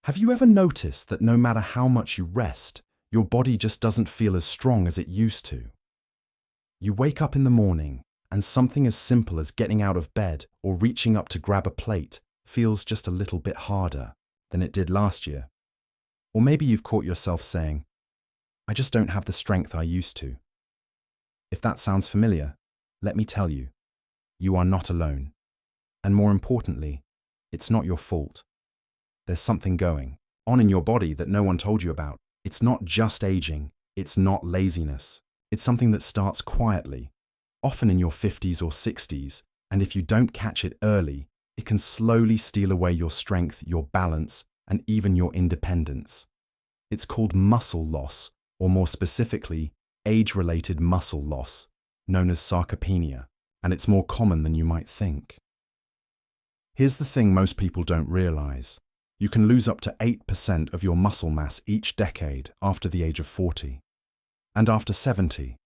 Have you ever noticed that no matter how much you rest, your body just doesn't feel as strong as it used to? You wake up in the morning, and something as simple as getting out of bed or reaching up to grab a plate feels just a little bit harder than it did last year. Or maybe you've caught yourself saying, "I just don't have the strength I used to." If that sounds familiar, let me tell you, you are not alone. And more importantly, it's not your fault. There's something going on in your body that no one told you about. It's not just aging, it's not laziness. It's something that starts quietly, often in your 50s or 60s, and if you don't catch it early, it can slowly steal away your strength, your balance, and even your independence. It's called muscle loss, or more specifically, age-related muscle loss, known as sarcopenia, and it's more common than you might think. Here's the thing most people don't realize. You can lose up to 8% of your muscle mass each decade after the age of 40. And after 70,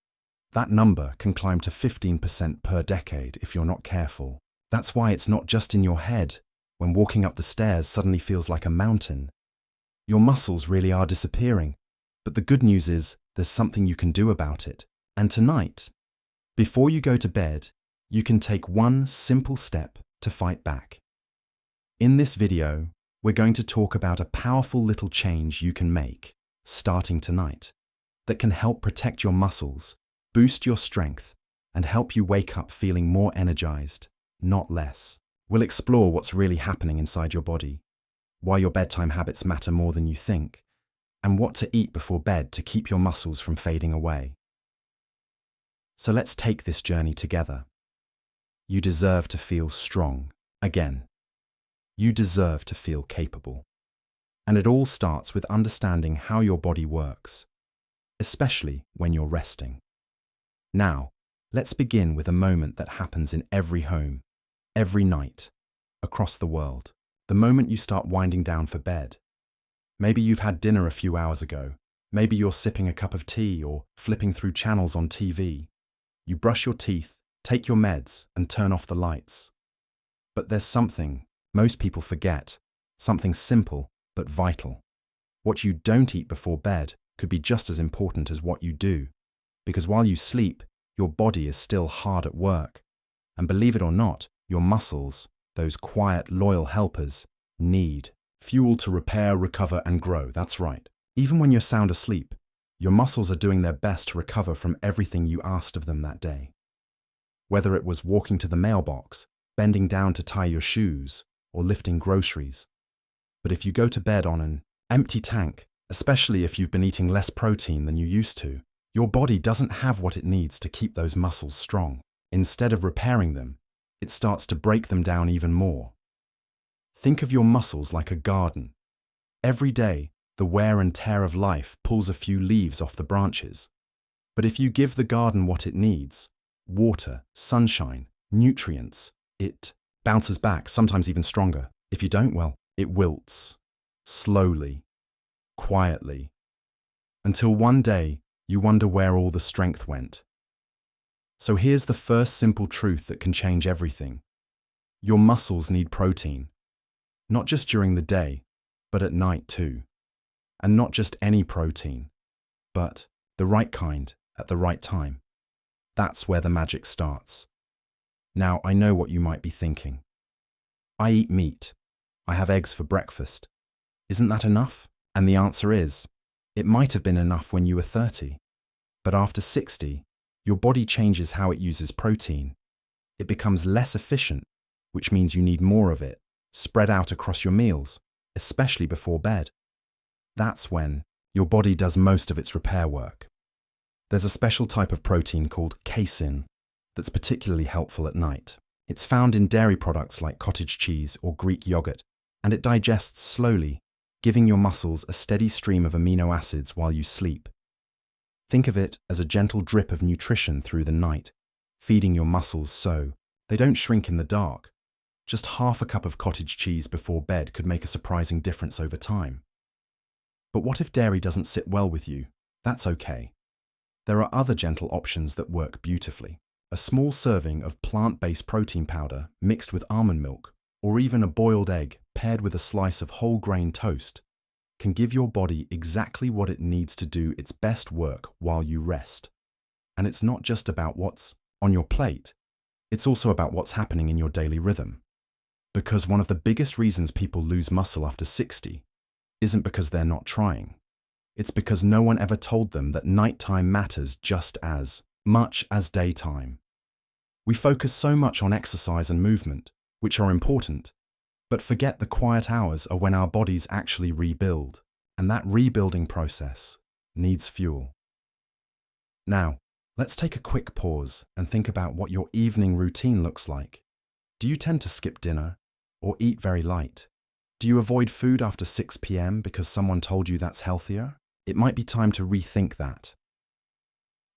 that number can climb to 15% per decade if you're not careful. That's why it's not just in your head. When walking up the stairs suddenly feels like a mountain. Your muscles really are disappearing. But the good news is there's something you can do about it. And tonight, before you go to bed, you can take one simple step to fight back. In this video, we're going to talk about a powerful little change you can make, starting tonight, that can help protect your muscles, boost your strength, and help you wake up feeling more energized, not less. We'll explore what's really happening inside your body, why your bedtime habits matter more than you think, and what to eat before bed to keep your muscles from fading away. So let's take this journey together. You deserve to feel strong again. You deserve to feel capable. And it all starts with understanding how your body works, especially when you're resting. Now, let's begin with a moment that happens in every home, every night, across the world. The moment you start winding down for bed. Maybe you've had dinner a few hours ago. Maybe you're sipping a cup of tea or flipping through channels on TV. You brush your teeth, take your meds, and turn off the lights. But there's something most people forget, something simple but vital. What you don't eat before bed could be just as important as what you do, because while you sleep, your body is still hard at work. And believe it or not, your muscles, those quiet, loyal helpers, need fuel to repair, recover, and grow. That's right. Even when you're sound asleep, your muscles are doing their best to recover from everything you asked of them that day. Whether it was walking to the mailbox, bending down to tie your shoes, or lifting groceries. But if you go to bed on an empty tank, especially if you've been eating less protein than you used to, your body doesn't have what it needs to keep those muscles strong. Instead of repairing them, it starts to break them down even more. Think of your muscles like a garden. Every day, the wear and tear of life pulls a few leaves off the branches. But if you give the garden what it needs, water, sunshine, nutrients, it bounces back, sometimes even stronger. If you don't, well, it wilts. Slowly, quietly. Until one day, you wonder where all the strength went. So here's the first simple truth that can change everything. Your muscles need protein. Not just during the day, but at night too. And not just any protein, but the right kind at the right time. That's where the magic starts. Now, I know what you might be thinking. I eat meat. I have eggs for breakfast. Isn't that enough? And the answer is, it might have been enough when you were 30. But after 60, your body changes how it uses protein. It becomes less efficient, which means you need more of it, spread out across your meals, especially before bed. That's when your body does most of its repair work. There's a special type of protein called casein that's particularly helpful at night. It's found in dairy products like cottage cheese or Greek yogurt, and it digests slowly, giving your muscles a steady stream of amino acids while you sleep. Think of it as a gentle drip of nutrition through the night, feeding your muscles so they don't shrink in the dark. Just half a cup of cottage cheese before bed could make a surprising difference over time. But what if dairy doesn't sit well with you? That's okay. There are other gentle options that work beautifully. A small serving of plant-based protein powder mixed with almond milk, or even a boiled egg paired with a slice of whole grain toast can give your body exactly what it needs to do its best work while you rest. And it's not just about what's on your plate, it's also about what's happening in your daily rhythm. Because one of the biggest reasons people lose muscle after 60 isn't because they're not trying. It's because no one ever told them that nighttime matters just as much as daytime. We focus so much on exercise and movement, which are important, but forget the quiet hours are when our bodies actually rebuild, and that rebuilding process needs fuel. Now, let's take a quick pause and think about what your evening routine looks like. Do you tend to skip dinner or eat very light? Do you avoid food after 6 p.m. because someone told you that's healthier? It might be time to rethink that.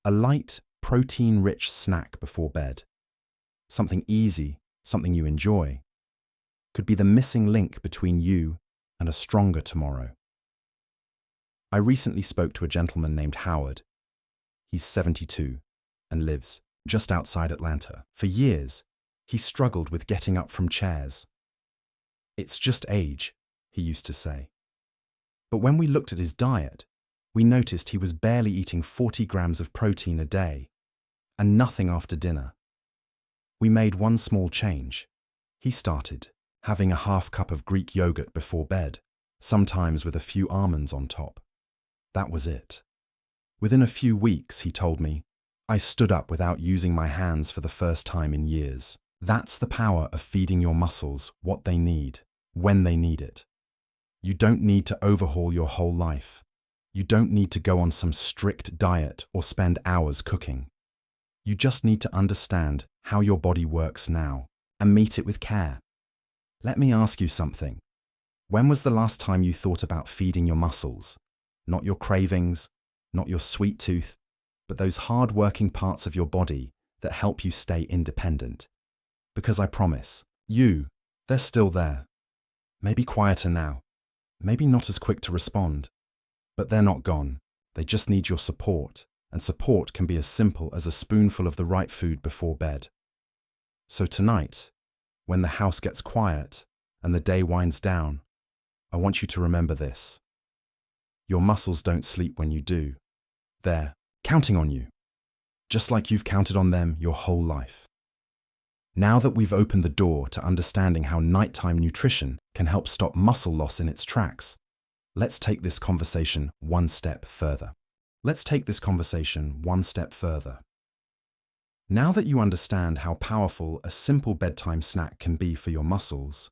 A light, protein-rich snack before bed, something easy, something you enjoy, could be the missing link between you and a stronger tomorrow. I recently spoke to a gentleman named Howard. He's 72 and lives just outside Atlanta. For years, he struggled with getting up from chairs. "It's just age," he used to say. But when we looked at his diet, we noticed he was barely eating 40 grams of protein a day, and nothing after dinner. We made one small change. He started having a half cup of Greek yogurt before bed, sometimes with a few almonds on top. That was it. Within a few weeks, he told me, I stood up without using my hands for the first time in years. That's the power of feeding your muscles what they need, when they need it. You don't need to overhaul your whole life. You don't need to go on some strict diet or spend hours cooking. You just need to understand how your body works now and meet it with care. Let me ask you something. When was the last time you thought about feeding your muscles? Not your cravings, not your sweet tooth, but those hard-working parts of your body that help you stay independent. Because I promise, they're still there. Maybe quieter now, maybe not as quick to respond, but they're not gone. They just need your support, and support can be as simple as a spoonful of the right food before bed. So tonight, when the house gets quiet and the day winds down, I want you to remember this. Your muscles don't sleep when you do. They're counting on you, just like you've counted on them your whole life. Now that we've opened the door to understanding how nighttime nutrition can help stop muscle loss in its tracks, let's take this conversation one step further. Now that you understand how powerful a simple bedtime snack can be for your muscles,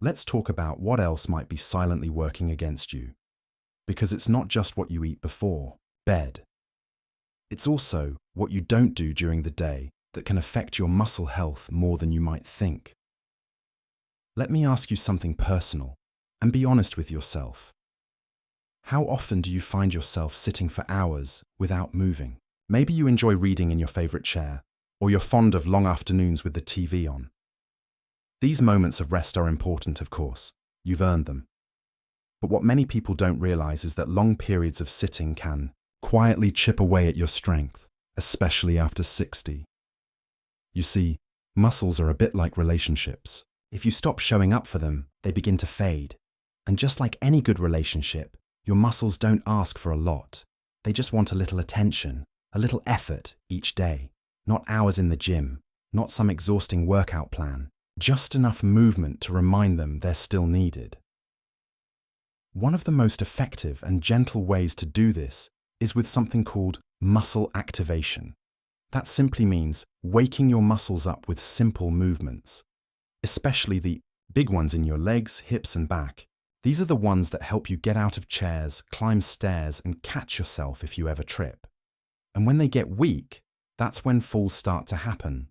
let's talk about what else might be silently working against you. Because it's not just what you eat before bed. It's also what you don't do during the day that can affect your muscle health more than you might think. Let me ask you something personal, and be honest with yourself. How often do you find yourself sitting for hours without moving? Maybe you enjoy reading in your favorite chair, or you're fond of long afternoons with the TV on. These moments of rest are important, of course. You've earned them. But what many people don't realize is that long periods of sitting can quietly chip away at your strength, especially after 60. You see, muscles are a bit like relationships. If you stop showing up for them, they begin to fade. And just like any good relationship, your muscles don't ask for a lot. They just want a little attention, a little effort each day. Not hours in the gym, not some exhausting workout plan, just enough movement to remind them they're still needed. One of the most effective and gentle ways to do this is with something called muscle activation. That simply means waking your muscles up with simple movements, especially the big ones in your legs, hips, and back. These are the ones that help you get out of chairs, climb stairs, and catch yourself if you ever trip. And when they get weak, that's when falls start to happen.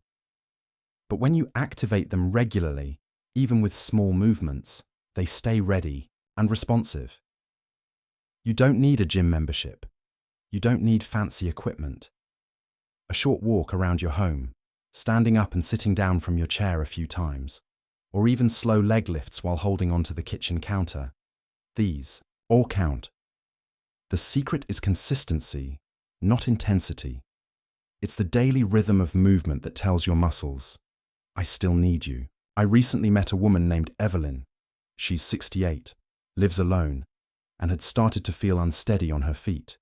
But when you activate them regularly, even with small movements, they stay ready and responsive. You don't need a gym membership. You don't need fancy equipment. A short walk around your home, standing up and sitting down from your chair a few times, or even slow leg lifts while holding onto the kitchen counter. These all count. The secret is consistency, not intensity. It's the daily rhythm of movement that tells your muscles, I still need you. I recently met a woman named Evelyn. She's 68, lives alone, and had started to feel unsteady on her feet.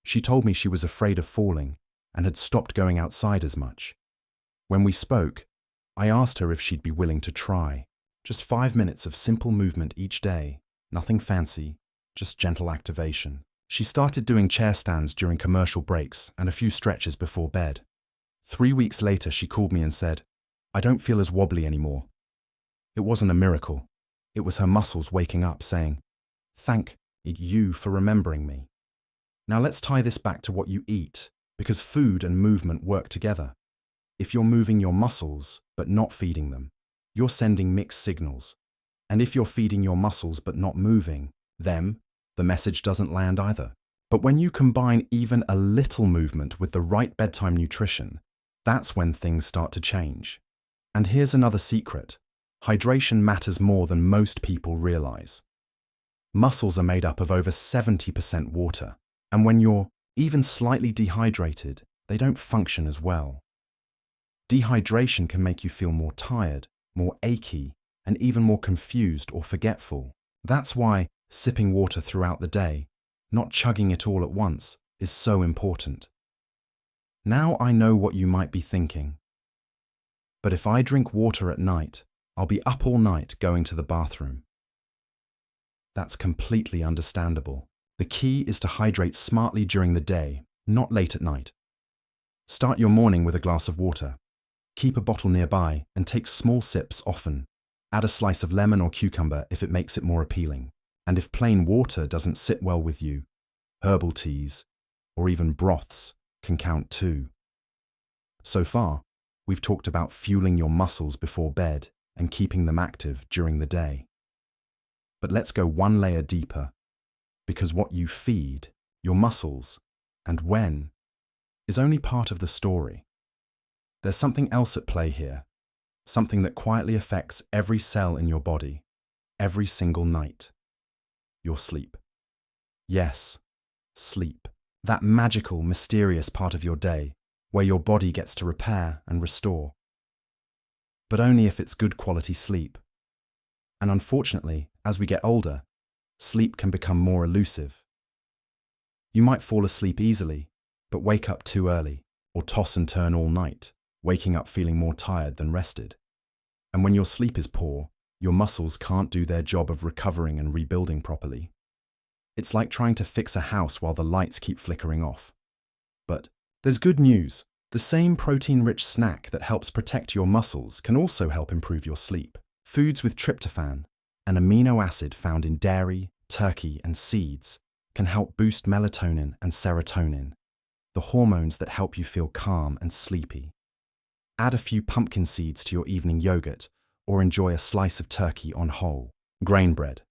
She told me she was afraid of falling and had stopped going outside as much. When we spoke, I asked her if she'd be willing to try. Just 5 minutes of simple movement each day, nothing fancy, just gentle activation. She started doing chair stands during commercial breaks and a few stretches before bed. 3 weeks later, she called me and said, "I don't feel as wobbly anymore." It wasn't a miracle. It was her muscles waking up saying, "Thank you for remembering me." Now let's tie this back to what you eat, because food and movement work together. If you're moving your muscles but not feeding them, you're sending mixed signals. And if you're feeding your muscles but not moving them, the message doesn't land either. But when you combine even a little movement with the right bedtime nutrition, that's when things start to change. And here's another secret. Hydration matters more than most people realize. Muscles are made up of over 70% water, and when you're even slightly dehydrated, they don't function as well. Dehydration can make you feel more tired, more achy, and even more confused or forgetful. That's why sipping water throughout the day, not chugging it all at once, is so important. Now I know what you might be thinking. But if I drink water at night, I'll be up all night going to the bathroom. That's completely understandable. The key is to hydrate smartly during the day, not late at night. Start your morning with a glass of water. Keep a bottle nearby and take small sips often. Add a slice of lemon or cucumber if it makes it more appealing. And if plain water doesn't sit well with you, herbal teas or even broths can count too. So far, we've talked about fueling your muscles before bed and keeping them active during the day. But let's go one layer deeper, because what you feed, your muscles, and when, is only part of the story. There's something else at play here, something that quietly affects every cell in your body, every single night. Your sleep. Yes, sleep. That magical, mysterious part of your day where your body gets to repair and restore. But only if it's good quality sleep. And unfortunately, as we get older, sleep can become more elusive. You might fall asleep easily, but wake up too early, or toss and turn all night, waking up feeling more tired than rested. And when your sleep is poor, your muscles can't do their job of recovering and rebuilding properly. It's like trying to fix a house while the lights keep flickering off. But there's good news. The same protein-rich snack that helps protect your muscles can also help improve your sleep. Foods with tryptophan, an amino acid found in dairy, turkey, and seeds, can help boost melatonin and serotonin, the hormones that help you feel calm and sleepy. Add a few pumpkin seeds to your evening yogurt, or enjoy a slice of turkey on whole grain bread.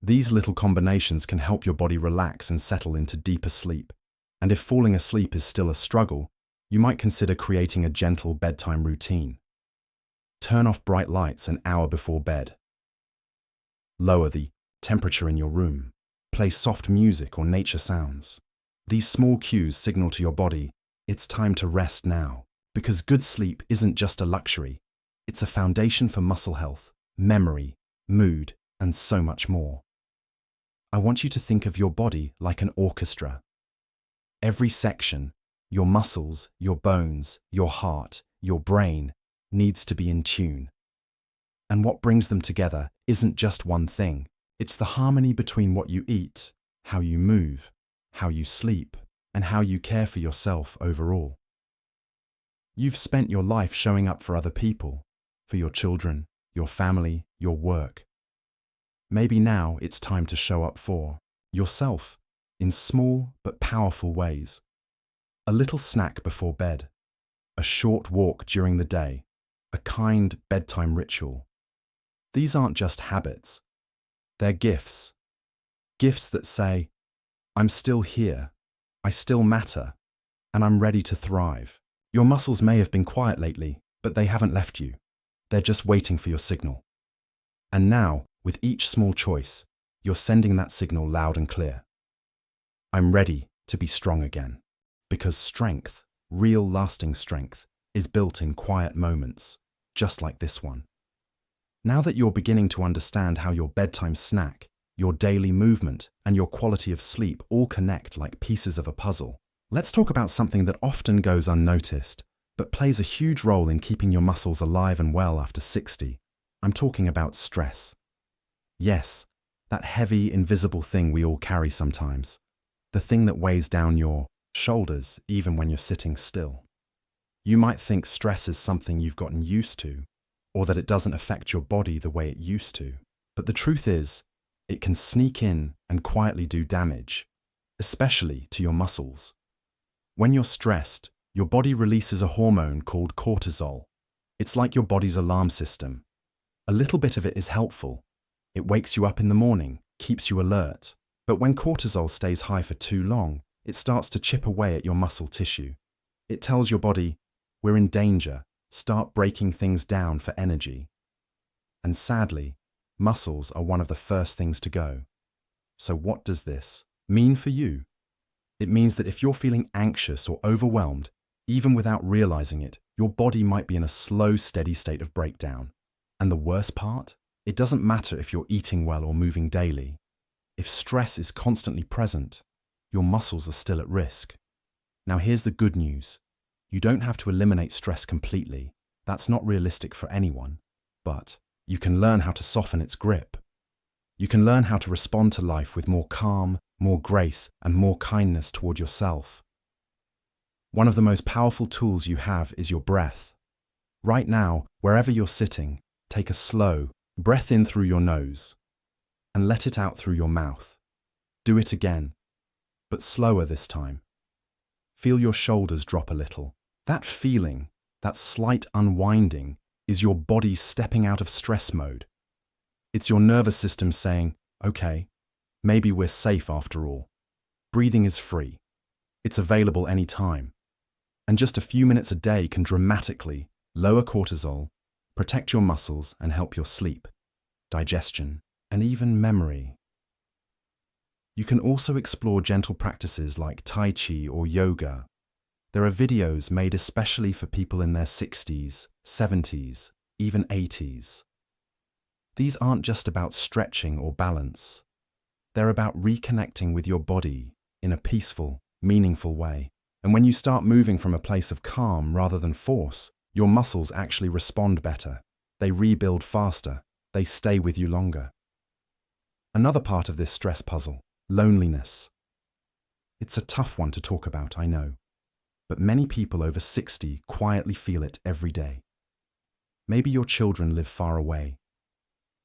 These little combinations can help your body relax and settle into deeper sleep. And if falling asleep is still a struggle, you might consider creating a gentle bedtime routine. Turn off bright lights an hour before bed. Lower the temperature in your room. Play soft music or nature sounds. These small cues signal to your body, it's time to rest now. Because good sleep isn't just a luxury. It's a foundation for muscle health, memory, mood, and so much more. I want you to think of your body like an orchestra. Every section, your muscles, your bones, your heart, your brain, needs to be in tune. And what brings them together isn't just one thing. It's the harmony between what you eat, how you move, how you sleep, and how you care for yourself overall. You've spent your life showing up for other people, for your children, your family, your work. Maybe now it's time to show up for yourself in small but powerful ways. A little snack before bed, a short walk during the day, a kind bedtime ritual. These aren't just habits. They're gifts. Gifts that say, I'm still here, I still matter, and I'm ready to thrive. Your muscles may have been quiet lately, but they haven't left you. They're just waiting for your signal. And now, with each small choice, you're sending that signal loud and clear. I'm ready to be strong again. Because strength, real lasting strength, is built in quiet moments, just like this one. Now that you're beginning to understand how your bedtime snack your daily movement, and your quality of sleep all connect like pieces of a puzzle. Let's talk about something that often goes unnoticed, but plays a huge role in keeping your muscles alive and well after 60. I'm talking about stress. Yes, that heavy, invisible thing we all carry sometimes. The thing that weighs down your shoulders even when you're sitting still. You might think stress is something you've gotten used to, or that it doesn't affect your body the way it used to. But the truth is, it can sneak in and quietly do damage, especially to your muscles. When you're stressed, your body releases a hormone called cortisol. It's like your body's alarm system. A little bit of it is helpful. It wakes you up in the morning, keeps you alert. But when cortisol stays high for too long, it starts to chip away at your muscle tissue. It tells your body, we're in danger, start breaking things down for energy. And sadly, muscles are one of the first things to go. So what does this mean for you? It means that if you're feeling anxious or overwhelmed, even without realizing it, your body might be in a slow, steady state of breakdown. And the worst part? It doesn't matter if you're eating well or moving daily. If stress is constantly present, your muscles are still at risk. Now here's the good news. You don't have to eliminate stress completely. That's not realistic for anyone. But you can learn how to soften its grip. You can learn how to respond to life with more calm, more grace, and more kindness toward yourself. One of the most powerful tools you have is your breath. Right now, wherever you're sitting, take a slow breath in through your nose and let it out through your mouth. Do it again, but slower this time. Feel your shoulders drop a little. That feeling, that slight unwinding, is your body stepping out of stress mode. It's your nervous system saying, okay, maybe we're safe after all. Breathing is free. It's available anytime. And just a few minutes a day can dramatically lower cortisol, protect your muscles, and help your sleep, digestion, and even memory. You can also explore gentle practices like Tai Chi or yoga. There are videos made especially for people in their 60s, 70s, even 80s. These aren't just about stretching or balance. They're about reconnecting with your body in a peaceful, meaningful way. And when you start moving from a place of calm rather than force, your muscles actually respond better. They rebuild faster. They stay with you longer. Another part of this stress puzzle, loneliness. It's a tough one to talk about, I know. But many people over 60 quietly feel it every day. Maybe your children live far away.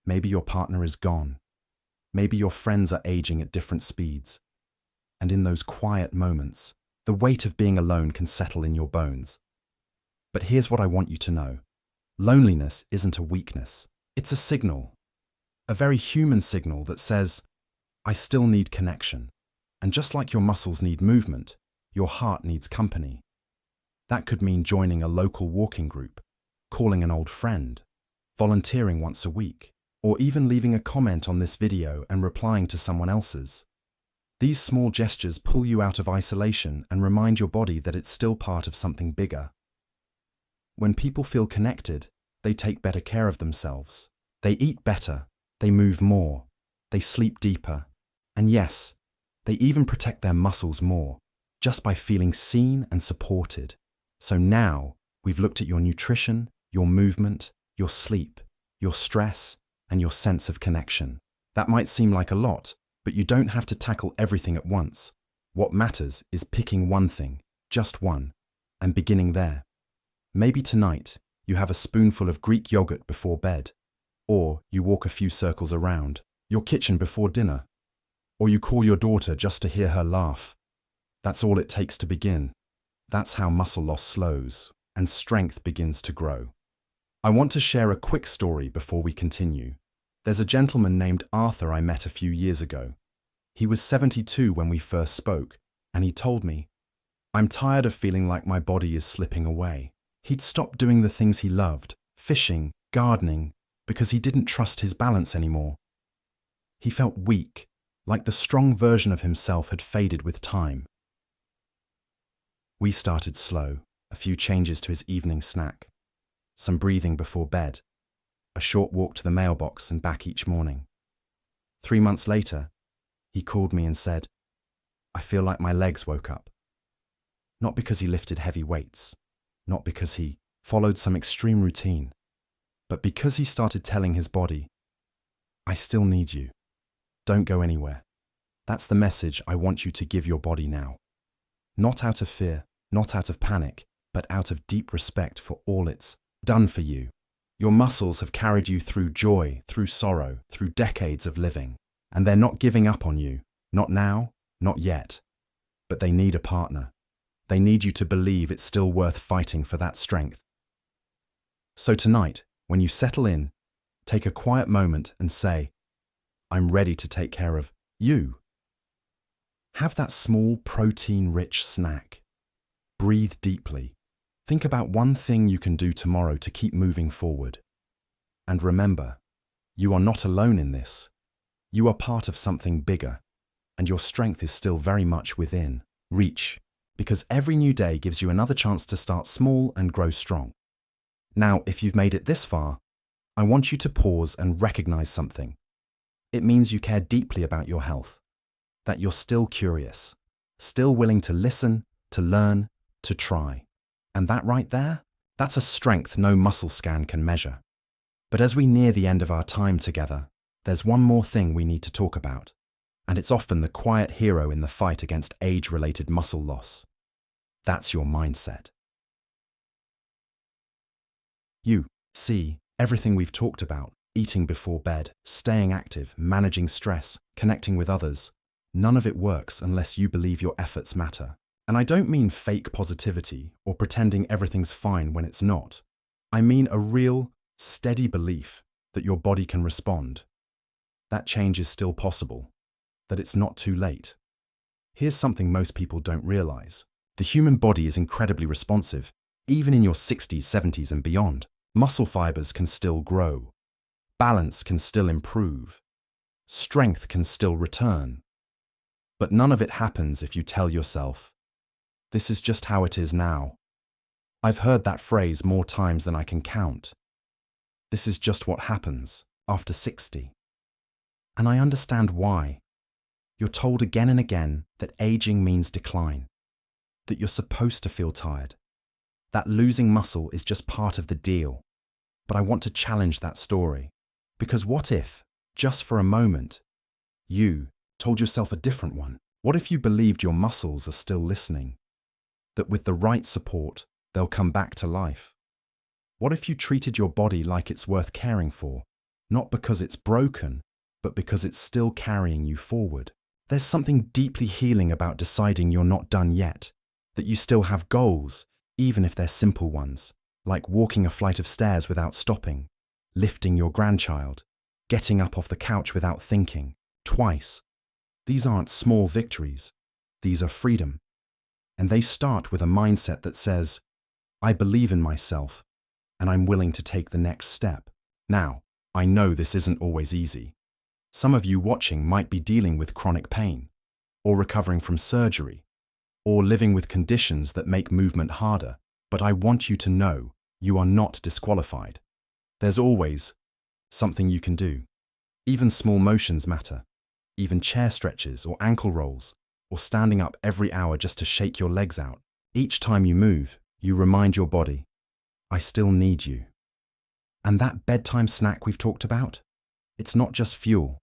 Maybe your partner is gone. Maybe your friends are aging at different speeds. And in those quiet moments, the weight of being alone can settle in your bones. But here's what I want you to know. Loneliness isn't a weakness. It's a signal. A very human signal that says, I still need connection. And just like your muscles need movement, your heart needs company. That could mean joining a local walking group, calling an old friend, volunteering once a week, or even leaving a comment on this video and replying to someone else's. These small gestures pull you out of isolation and remind your body that it's still part of something bigger. When people feel connected, they take better care of themselves. They eat better, they move more, they sleep deeper, and yes, they even protect their muscles more, just by feeling seen and supported. So now, we've looked at your nutrition, your movement, your sleep, your stress, and your sense of connection. That might seem like a lot, but you don't have to tackle everything at once. What matters is picking one thing, just one, and beginning there. Maybe tonight, you have a spoonful of Greek yogurt before bed, or you walk a few circles around your kitchen before dinner, or you call your daughter just to hear her laugh. That's all it takes to begin. That's how muscle loss slows and strength begins to grow. I want to share a quick story before we continue. There's a gentleman named Arthur I met a few years ago. He was 72 when we first spoke, and he told me, I'm tired of feeling like my body is slipping away. He'd stopped doing the things he loved, fishing, gardening, because he didn't trust his balance anymore. He felt weak, like the strong version of himself had faded with time. We started slow, a few changes to his evening snack, some breathing before bed, a short walk to the mailbox and back each morning. 3 months later, he called me and said, "I feel like my legs woke up." Not because he lifted heavy weights, not because he followed some extreme routine, but because he started telling his body, "I still need you. Don't go anywhere." That's the message I want you to give your body now. Not out of fear, not out of panic, but out of deep respect for all it's done for you. Your muscles have carried you through joy, through sorrow, through decades of living, and they're not giving up on you. Not now, not yet. But they need a partner. They need you to believe it's still worth fighting for that strength. So tonight, when you settle in, take a quiet moment and say, "I'm ready to take care of you." Have that small protein-rich snack. Breathe deeply. Think about one thing you can do tomorrow to keep moving forward. And remember, you are not alone in this. You are part of something bigger, and your strength is still very much within reach, because every new day gives you another chance to start small and grow strong. Now, if you've made it this far, I want you to pause and recognize something. It means you care deeply about your health, that you're still curious, still willing to listen, to learn, to try. And that right there, that's a strength no muscle scan can measure. But as we near the end of our time together, there's one more thing we need to talk about, and it's often the quiet hero in the fight against age-related muscle loss. That's your mindset. You see, everything we've talked about, eating before bed, staying active, managing stress, connecting with others, none of it works unless you believe your efforts matter. And I don't mean fake positivity or pretending everything's fine when it's not. I mean a real, steady belief that your body can respond, that change is still possible, that it's not too late. Here's something most people don't realize. The human body is incredibly responsive, even in your 60s, 70s and beyond. Muscle fibers can still grow. Balance can still improve. Strength can still return. But none of it happens if you tell yourself, "This is just how it is now." I've heard that phrase more times than I can count. This is just what happens after 60. And I understand why. You're told again and again that aging means decline, that you're supposed to feel tired, that losing muscle is just part of the deal. But I want to challenge that story. Because what if, just for a moment, you told yourself a different one? What if you believed your muscles are still listening? That with the right support, they'll come back to life? What if you treated your body like it's worth caring for, not because it's broken, but because it's still carrying you forward? There's something deeply healing about deciding you're not done yet, that you still have goals, even if they're simple ones, like walking a flight of stairs without stopping, lifting your grandchild, getting up off the couch without thinking, twice. These aren't small victories. These are freedom. And they start with a mindset that says, "I believe in myself, and I'm willing to take the next step." Now, I know this isn't always easy. Some of you watching might be dealing with chronic pain, or recovering from surgery, or living with conditions that make movement harder. But I want you to know you are not disqualified. There's always something you can do. Even small motions matter. Even chair stretches or ankle rolls, or standing up every hour just to shake your legs out. Each time you move, you remind your body, "I still need you." And that bedtime snack we've talked about, it's not just fuel.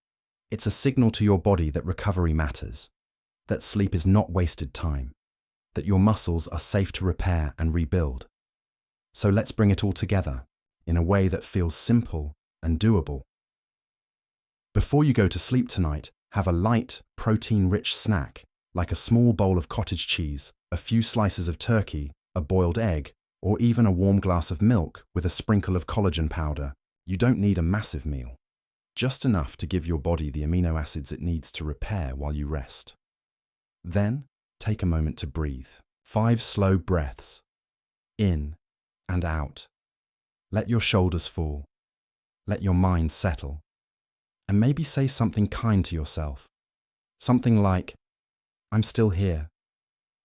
It's a signal to your body that recovery matters, that sleep is not wasted time, that your muscles are safe to repair and rebuild. So let's bring it all together in a way that feels simple and doable. Before you go to sleep tonight, have a light, protein-rich snack, like a small bowl of cottage cheese, a few slices of turkey, a boiled egg, or even a warm glass of milk with a sprinkle of collagen powder. You don't need a massive meal, just enough to give your body the amino acids it needs to repair while you rest. Then, take a moment to breathe. 5 slow breaths, in and out. Let your shoulders fall. Let your mind settle. And maybe say something kind to yourself. Something like, "I'm still here.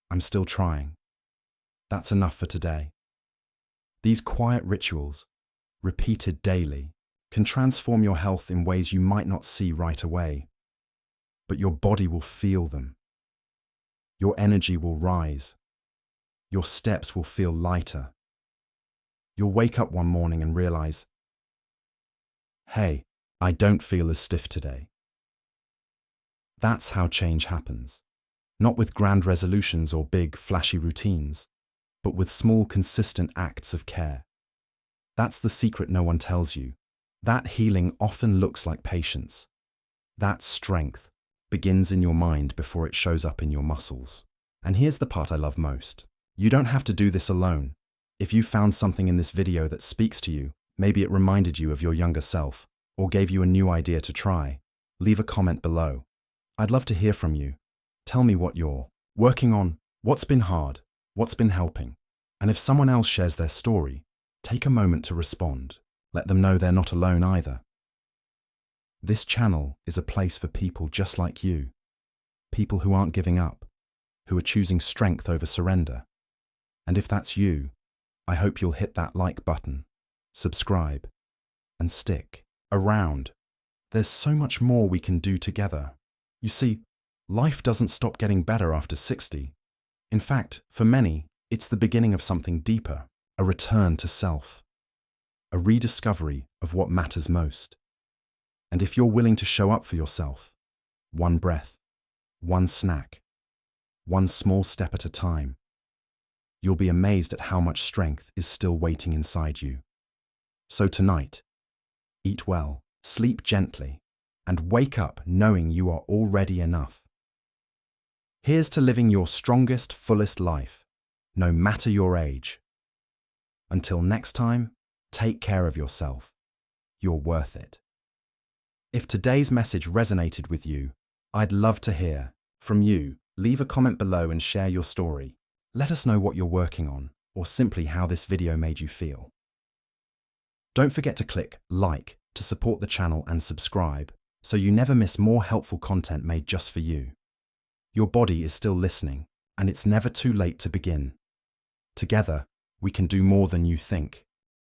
I'm still trying." That's enough for today. These quiet rituals, repeated daily, can transform your health in ways you might not see right away. But your body will feel them. Your energy will rise. Your steps will feel lighter. You'll wake up one morning and realize, hey, I don't feel as stiff today. That's how change happens. Not with grand resolutions or big, flashy routines, but with small, consistent acts of care. That's the secret no one tells you. That healing often looks like patience. That strength begins in your mind before it shows up in your muscles. And here's the part I love most. You don't have to do this alone. If you found something in this video that speaks to you, maybe it reminded you of your younger self, or gave you a new idea to try, leave a comment below. I'd love to hear from you. Tell me what you're working on, what's been hard, what's been helping. And if someone else shares their story, take a moment to respond. Let them know they're not alone either. This channel is a place for people just like you. People who aren't giving up, who are choosing strength over surrender. And if that's you, I hope you'll hit that like button, subscribe, and stick around. There's so much more we can do together. You see, life doesn't stop getting better after 60. In fact, for many, it's the beginning of something deeper, a return to self, a rediscovery of what matters most. And if you're willing to show up for yourself, one breath, one snack, one small step at a time, you'll be amazed at how much strength is still waiting inside you. So tonight, eat well, sleep gently, and wake up knowing you are already enough. Here's to living your strongest, fullest life, no matter your age. Until next time, take care of yourself. You're worth it. If today's message resonated with you, I'd love to hear from you. Leave a comment below and share your story. Let us know what you're working on, or simply how this video made you feel. Don't forget to click like to support the channel and subscribe, so you never miss more helpful content made just for you. Your body is still listening, and it's never too late to begin. Together, we can do more than you think.